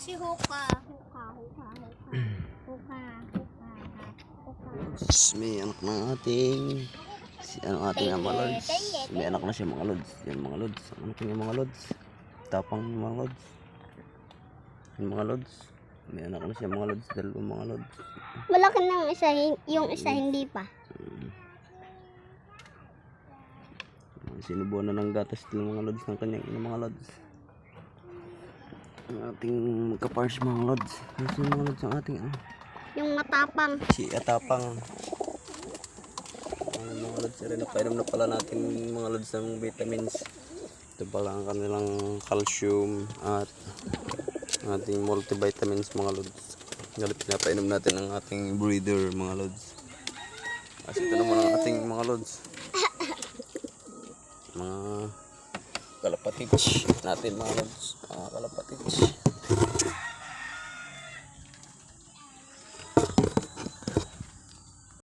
Si Hoka. Hoka. May anak ng ating mga lods. May anak na siya mga lods. Yan mga lods. Ang anak niya mga lods. Tapang mga lods. Yung mga lods. May anak na siya mga lods. Dalawang mga lods. Malaki ng isa, yung isa hindi pa. Sinubuan na ng gatas ng mga lods ng kanyang mga lods. Ang ating kapars mga lods. Kasi mga lods ang ating Yung matapang. si Atapang. Ang mga lods rin napainom na pala natin mga lods ng vitamins. Ito pala ang kanilang calcium at ating multivitamins mga lods. Ngayon pinapainom natin ang ating breeder mga lods. Kasi ito naman ang ating mga lods. Mga kalapatich natin mga lods. Kalapatich.